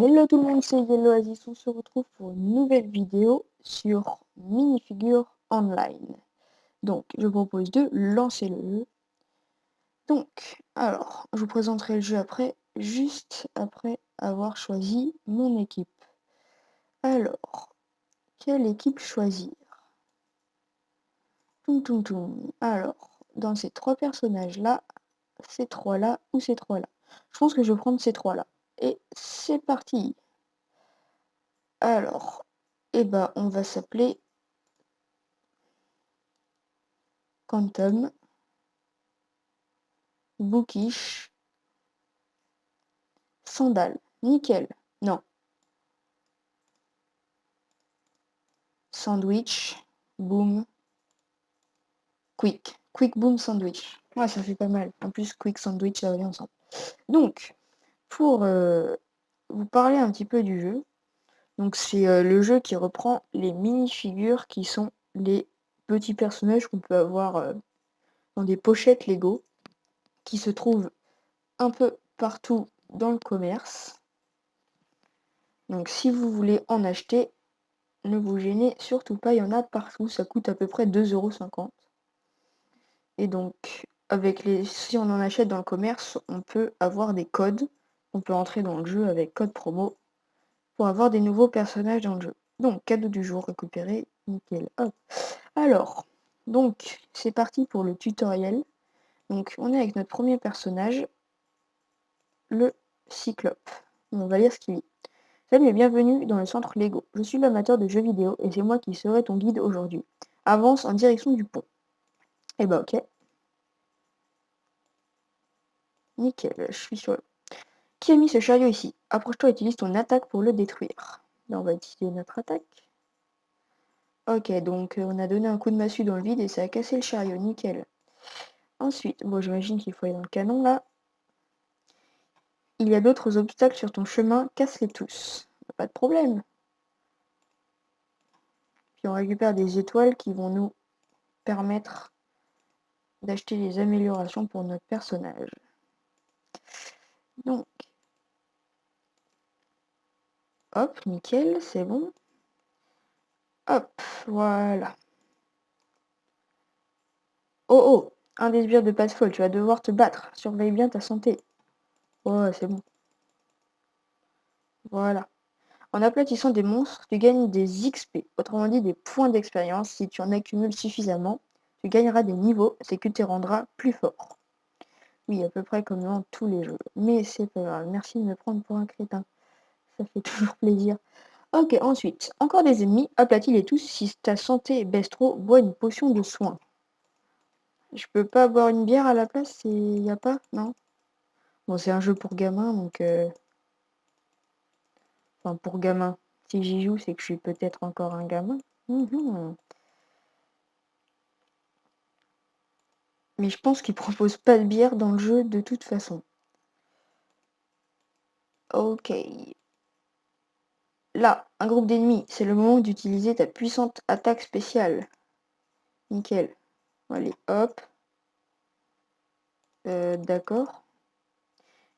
Hello tout le monde, c'est Yellow Oasis. On se retrouve pour une nouvelle vidéo sur minifigures online. Donc, je vous propose de lancer le jeu. Donc, alors, je vous présenterai le jeu après, juste après avoir choisi mon équipe. Alors, quelle équipe choisir? Toum toum toum. Alors, dans ces trois personnages-là, ces trois-là ou ces trois-là? Je pense que je vais prendre ces trois-là. Et c'est parti! Alors, on va s'appeler Quantum, Bookish, Sandal, nickel. Non, Sandwich, Boom, Quick. Quick, Boom, Sandwich. Ouais, ça fait pas mal. En plus, Quick, Sandwich, ça va bien ensemble. Donc, pour vous parler un petit peu du jeu, donc c'est le jeu qui reprend les mini-figures qui sont les petits personnages qu'on peut avoir dans des pochettes Lego, qui se trouvent un peu partout dans le commerce. Donc si vous voulez en acheter, ne vous gênez surtout pas, il y en a partout, ça coûte à peu près 2,50 €. Et donc, si on en achète dans le commerce, on peut avoir des codes, on peut entrer dans le jeu avec code promo pour avoir des nouveaux personnages dans le jeu. Donc, cadeau du jour récupéré, nickel, hop. Alors, donc, c'est parti pour le tutoriel. Donc, on est avec notre premier personnage, le Cyclope. On va lire ce qu'il dit. Salut et bienvenue dans le centre Lego. Je suis l'amateur de jeux vidéo et c'est moi qui serai ton guide aujourd'hui. Avance en direction du pont. Eh ben ok. Nickel, je suis sur le... Qui a mis ce chariot ici? Approche-toi et utilise ton attaque pour le détruire. Là on va utiliser notre attaque. Ok, donc on a donné un coup de massue dans le vide et ça a cassé le chariot, nickel. Ensuite, bon j'imagine qu'il faut aller dans le canon là. Il y a d'autres obstacles sur ton chemin, casse-les tous. Pas de problème. Puis on récupère des étoiles qui vont nous permettre d'acheter des améliorations pour notre personnage. Donc, hop, nickel, c'est bon. Hop, voilà. Oh oh, un des sbires de Passefol, tu vas devoir te battre. Surveille bien ta santé. Ouais, c'est bon. Voilà. En aplatissant des monstres, tu gagnes des XP, autrement dit des points d'expérience. Si tu en accumules suffisamment, tu gagneras des niveaux, c'est que tu te rendras plus fort. Oui, à peu près comme dans tous les jeux. Mais c'est pas grave, merci de me prendre pour un crétin. Ça fait toujours plaisir. Ok, ensuite, encore des ennemis, aplatis-les tous. Si ta santé baisse trop, bois une potion de soin. Je peux pas boire une bière à la place, y a pas? Non? Bon, c'est un jeu pour gamins, donc... Enfin, pour gamins. Si j'y joue, c'est que je suis peut-être encore un gamin. Mhm. Mais je pense qu'ils proposent pas de bière dans le jeu de toute façon. Ok. Là, un groupe d'ennemis, c'est le moment d'utiliser ta puissante attaque spéciale. Nickel. Allez, hop. D'accord.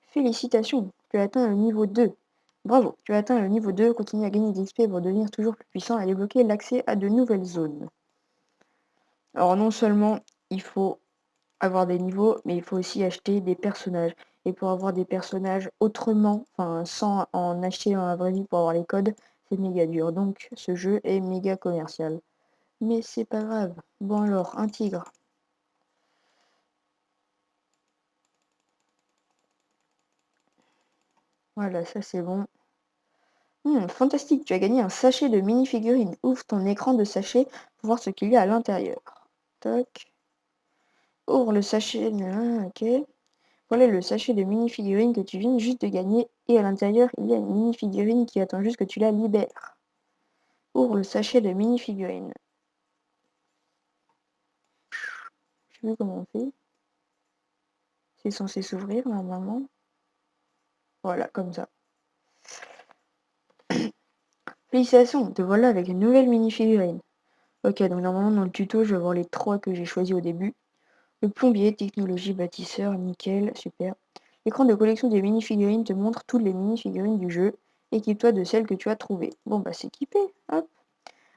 Félicitations, tu as atteint le niveau 2. Bravo, tu as atteint le niveau 2, continue à gagner des XP pour devenir toujours plus puissant et débloquer l'accès à de nouvelles zones. Alors non seulement il faut avoir des niveaux, mais il faut aussi acheter des personnages. Et pour avoir des personnages autrement, enfin sans en acheter dans la vraie vie pour avoir les codes, c'est méga dur. Donc ce jeu est méga commercial. Mais c'est pas grave. Bon alors, un tigre. Voilà, ça c'est bon. Fantastique, tu as gagné un sachet de mini-figurines. Ouvre ton écran de sachet pour voir ce qu'il y a à l'intérieur. Toc. Ouvre le sachet. Ok. Voilà le sachet de mini-figurines que tu viens juste de gagner. Et à l'intérieur, il y a une mini-figurine qui attend juste que tu la libères. Ouvre le sachet de mini-figurines. Je sais plus comment on fait. C'est censé s'ouvrir normalement. Voilà, comme ça. Félicitations, te voilà avec une nouvelle mini-figurine. Ok, donc normalement dans le tuto, je vais voir les trois que j'ai choisis au début. Le plombier, technologie, bâtisseur, nickel, super. L'écran de collection des mini-figurines te montre toutes les mini-figurines du jeu. Équipe-toi de celle que tu as trouvée. Bon, bah, c'est équipé. Hop.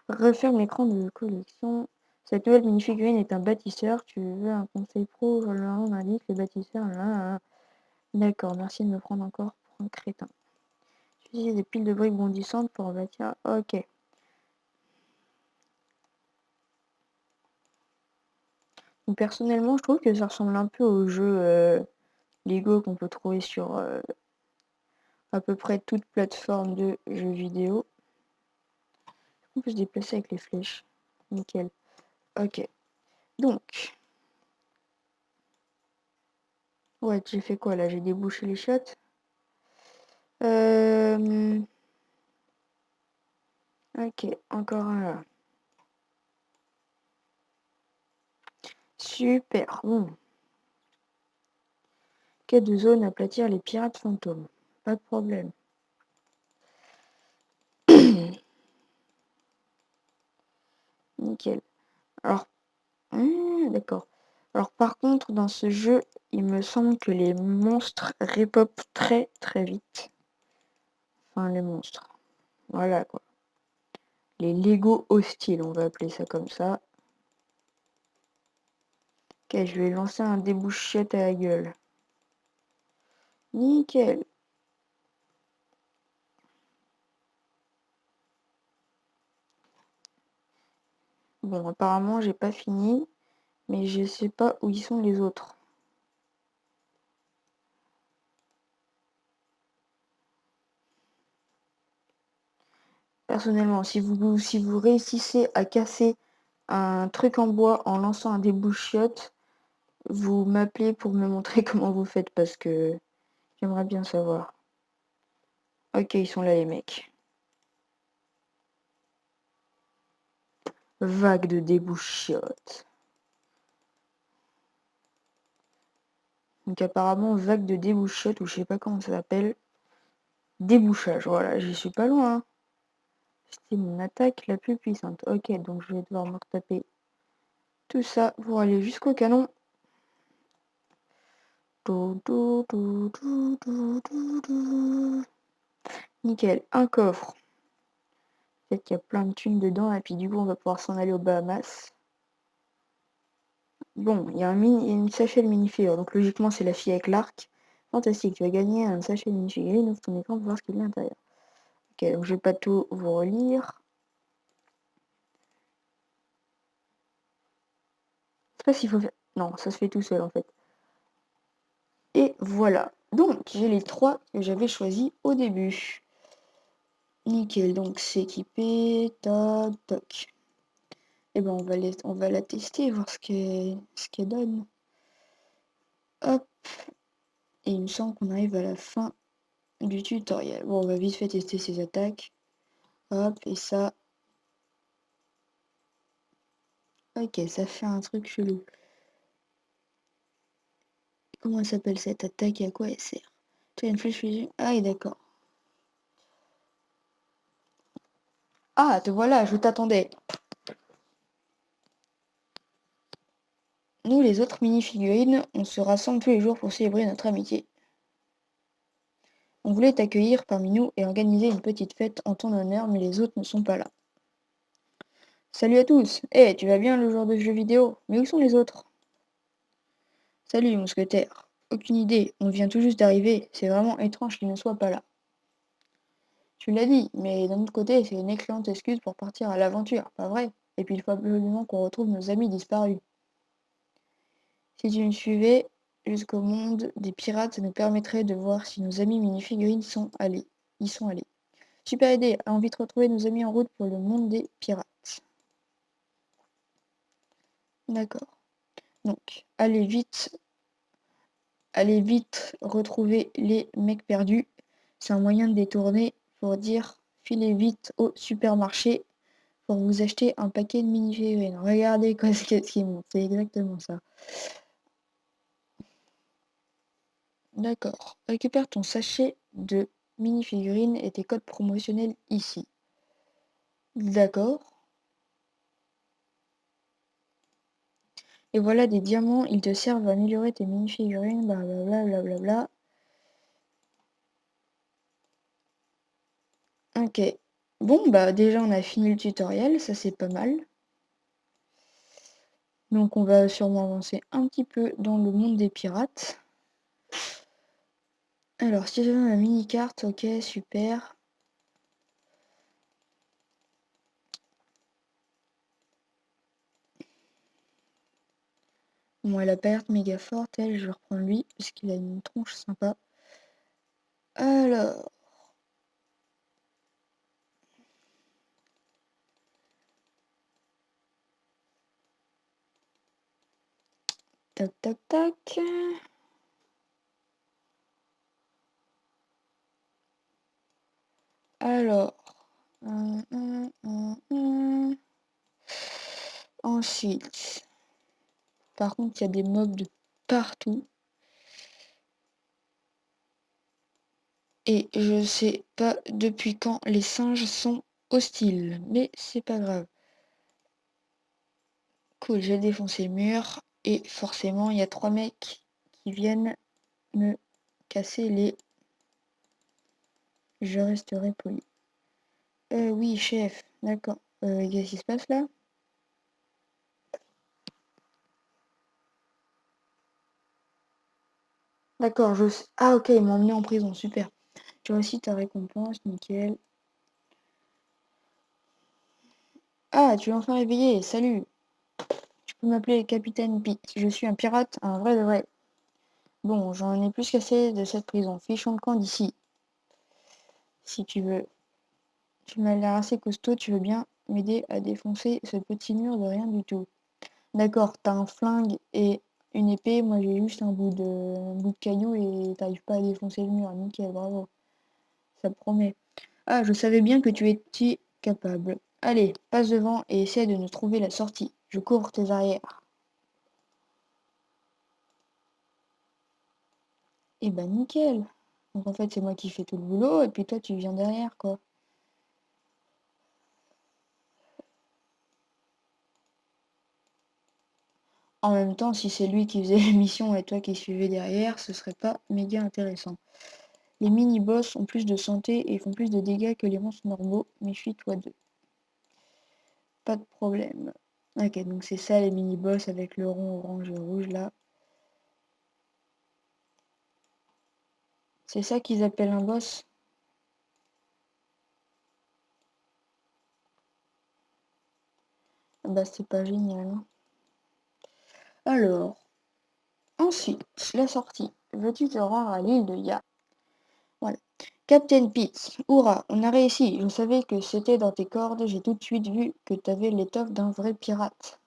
Referme l'écran de collection. Cette nouvelle minifigurine est un bâtisseur. Tu veux un conseil pro? On indique le bâtisseur. Là. D'accord, merci de me prendre encore pour un crétin. J'utilise des piles de briques bondissantes pour bâtir. Ok. Donc, personnellement, je trouve que ça ressemble un peu au jeu Lego qu'on peut trouver sur à peu près toute plateforme de jeux vidéo. On peut se déplacer avec les flèches. Nickel. Ok. Donc. Ouais, j'ai fait quoi là? J'ai débouché les chiottes. Ok, encore un là. Super. Bon. Quai de zone, aplatir les pirates fantômes. Pas de problème. Nickel. Alors, d'accord. Alors par contre, dans ce jeu, il me semble que les monstres repopent très très vite. Enfin, les monstres. Voilà quoi. Les Lego hostiles, on va appeler ça comme ça. Ok, je vais lancer un débouchette à la gueule. Nickel. Bon, apparemment, j'ai pas fini, mais je sais pas où ils sont les autres. Personnellement, si vous réussissez à casser un truc en bois en lançant un débouchiotte, vous m'appelez pour me montrer comment vous faites parce que j'aimerais bien savoir. Ok, ils sont là les mecs. Vague de débouchiotte. Donc apparemment vague de débouchiotte ou je sais pas comment ça s'appelle. Débouchage, voilà, j'y suis pas loin. Hein. C'était mon attaque la plus puissante. Ok, donc je vais devoir me retaper tout ça pour aller jusqu'au canon. Nickel, un coffre. Peut-être qu'il y a plein de thunes dedans et puis du coup on va pouvoir s'en aller aux Bahamas. Bon, il y a une sachet de minifigure, donc logiquement c'est la fille avec l'arc. Fantastique, tu vas gagner un sachet de minifigurine, ouvre ton écran pour voir ce qu'il y a à l'intérieur. Ok, donc je vais pas tout vous relire. Je sais pas s'il faut faire... Non, ça se fait tout seul en fait. Et voilà. Donc, j'ai les 3 que j'avais choisis au début. Nickel, donc c'est équipé, toc, toc. Et ben on va la tester, voir ce qu'elle donne. Hop. Et il me semble qu'on arrive à la fin du tutoriel. Bon, on va vite fait tester ses attaques. Hop, et ça. Ok, ça fait un truc chelou. Comment elle s'appelle cette attaque et à quoi elle sert? Tu as une flèche fusée. Ah, et d'accord. Ah, te voilà, je t'attendais. Nous, les autres mini-figurines, on se rassemble tous les jours pour célébrer notre amitié. On voulait t'accueillir parmi nous et organiser une petite fête en ton honneur, mais les autres ne sont pas là. Salut à tous! Eh, tu vas bien le joueur de jeux vidéo? Mais où sont les autres? Salut, mousquetaire. Aucune idée, on vient tout juste d'arriver. C'est vraiment étrange qu'ils ne soient pas là. Tu l'as dit, mais d'un autre côté, c'est une excellente excuse pour partir à l'aventure, pas vrai? Et puis il faut absolument qu'on retrouve nos amis disparus. Si tu me suivais jusqu'au monde des pirates, ça nous permettrait de voir si nos amis minifigurines y sont allés. Super idée, envie de retrouver nos amis en route pour le monde des pirates. D'accord. Donc, allez vite retrouver les mecs perdus. C'est un moyen de détourner pour dire filez vite au supermarché pour vous acheter un paquet de mini-figurines. Regardez quoi ce qui monte, c'est exactement ça. D'accord. Récupère ton sachet de mini-figurines et tes codes promotionnels ici. D'accord. Et voilà des diamants, ils te servent à améliorer tes mini-figurines, blablabla, blablabla. Ok. Bon, bah déjà on a fini le tutoriel, ça c'est pas mal. Donc on va sûrement avancer un petit peu dans le monde des pirates. Alors, si j'avais ma mini-carte, ok, super. Bon, elle a pas l'air méga forte, elle, je vais reprendre lui, parce qu'il a une tronche sympa. Alors... Tac, tac, tac. Alors... Ensuite... Par contre, il y a des mobs de partout. Et je sais pas depuis quand les singes sont hostiles. Mais c'est pas grave. Cool, j'ai défoncé le mur. Et forcément, il y a 3 mecs qui viennent me casser les... Je resterai poli. Oui, chef. D'accord. Qu'est-ce qui se passe là? D'accord, je sais. Ah, ok, ils m'ont emmené en prison. Super. Tu as aussi ta récompense, nickel. Ah, tu es enfin réveillé. Salut. Tu peux m'appeler Capitaine Pete. Je suis un pirate, un vrai de vrai. Bon, j'en ai plus qu'assez de cette prison. Fichons le camp d'ici. Si tu veux. Tu m'as l'air assez costaud, tu veux bien m'aider à défoncer ce petit mur de rien du tout. D'accord, t'as un flingue et une épée, moi j'ai juste un bout de caillou et t'arrives pas à défoncer le mur. Nickel, bravo. Ça promet. Ah, je savais bien que tu étais capable. Allez, passe devant et essaie de nous trouver la sortie. Je couvre tes arrières. Eh ben nickel. Donc en fait c'est moi qui fais tout le boulot et puis toi tu viens derrière quoi. En même temps, si c'est lui qui faisait la mission et toi qui suivais derrière, ce serait pas méga intéressant. Les mini-boss ont plus de santé et font plus de dégâts que les monstres normaux. Méfie-toi d'eux. Pas de problème. Ok, donc c'est ça les mini-boss avec le rond orange et rouge là. C'est ça qu'ils appellent un boss? Ah bah c'est pas génial, hein. Alors, ensuite, la sortie. Veux-tu te rendre à l'île de Ya? Voilà. Captain Pitts, hurrah, on a réussi. Je savais que c'était dans tes cordes. J'ai tout de suite vu que t'avais l'étoffe d'un vrai pirate.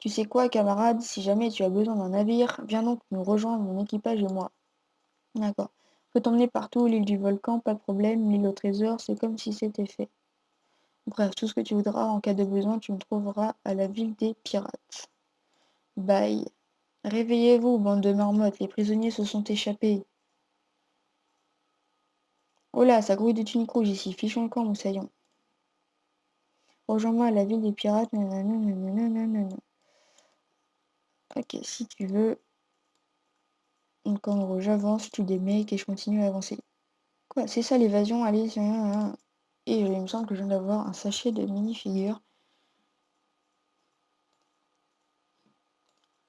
Tu sais quoi, camarade, si jamais tu as besoin d'un navire, viens donc nous rejoindre, mon équipage et moi. D'accord. Je peux t'emmener partout, l'île du volcan, pas de problème, l'île au trésor, c'est comme si c'était fait. Bref, tout ce que tu voudras, en cas de besoin, tu me trouveras à la ville des pirates. Bye. Réveillez-vous, bande de marmottes, les prisonniers se sont échappés. Oh là, ça grouille de tuniques rouges ici, fichons le camp, moussaillon. Rejoins-moi à la ville des pirates, nanana. Ok, si tu veux. Donc en gros, j'avance, tue des mecs et je continue à avancer. Quoi, c'est ça l'évasion, allez, et il me semble que je viens d'avoir un sachet de mini-figures.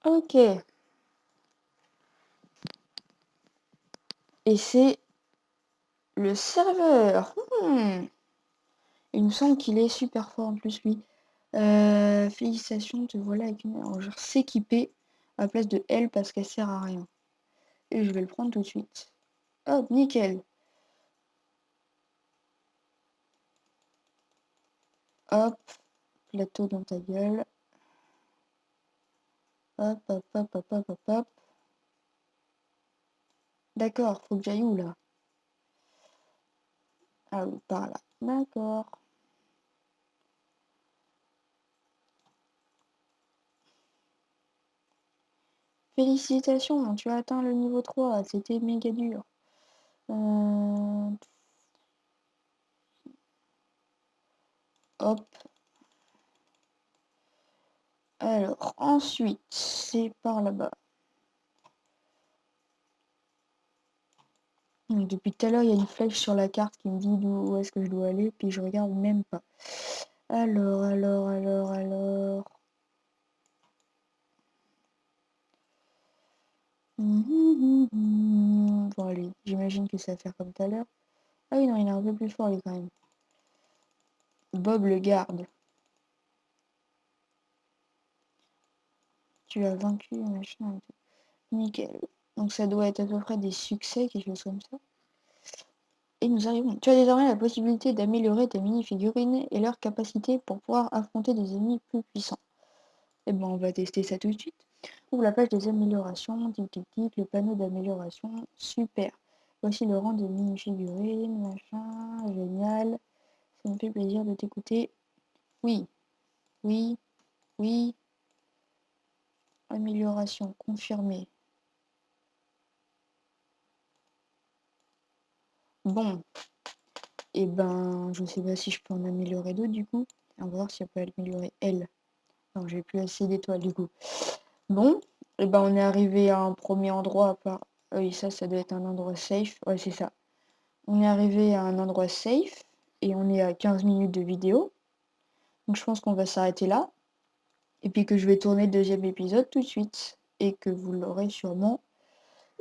Ok. Et c'est le serveur. Il me semble qu'il est super fort en plus, lui. Félicitations, te voilà avec une armure s'équiper à la place de elle parce qu'elle sert à rien. Et je vais le prendre tout de suite. Hop, nickel. Hop, plateau dans ta gueule. Hop, hop, hop, hop, hop, hop, hop. D'accord, faut que j'aille où là? Ah oui, par là. D'accord. Félicitations, tu as atteint le niveau 3. C'était méga dur. Hop. Alors, ensuite, c'est par là-bas. Donc, depuis tout à l'heure, il y a une flèche sur la carte qui me dit où est-ce que je dois aller, puis je regarde même pas. Alors. Bon, allez, j'imagine que ça va faire comme tout à l'heure. Ah oui, non, il est un peu plus fort, lui, quand même. Bob le garde. Tu as vaincu, machin, et tout. Nickel. Donc, ça doit être à peu près des succès, quelque chose comme ça. Et nous arrivons. Tu as désormais la possibilité d'améliorer tes mini-figurines et leurs capacités pour pouvoir affronter des ennemis plus puissants. Et ben, on va tester ça tout de suite. Ouvre la page des améliorations, tic tic tic, le panneau d'amélioration, super. Voici le rang des mini-figurines, machin, génial. Ça me fait plaisir de t'écouter. Oui, oui, oui. Amélioration confirmée. Bon, et ben, je sais pas si je peux en améliorer d'autres du coup. On va voir si on peut améliorer elle. Non, j'ai plus assez d'étoiles du coup. Bon, et ben on est arrivé à un premier endroit à part. Oui, ça doit être un endroit safe. Ouais, c'est ça. On est arrivé à un endroit safe et on est à 15 minutes de vidéo. Donc je pense qu'on va s'arrêter là. Et puis que je vais tourner le deuxième épisode tout de suite. Et que vous l'aurez sûrement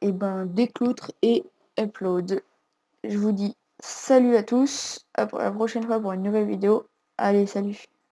et ben dès que l'autre est upload. Je vous dis salut à tous, à la prochaine fois pour une nouvelle vidéo. Allez, salut!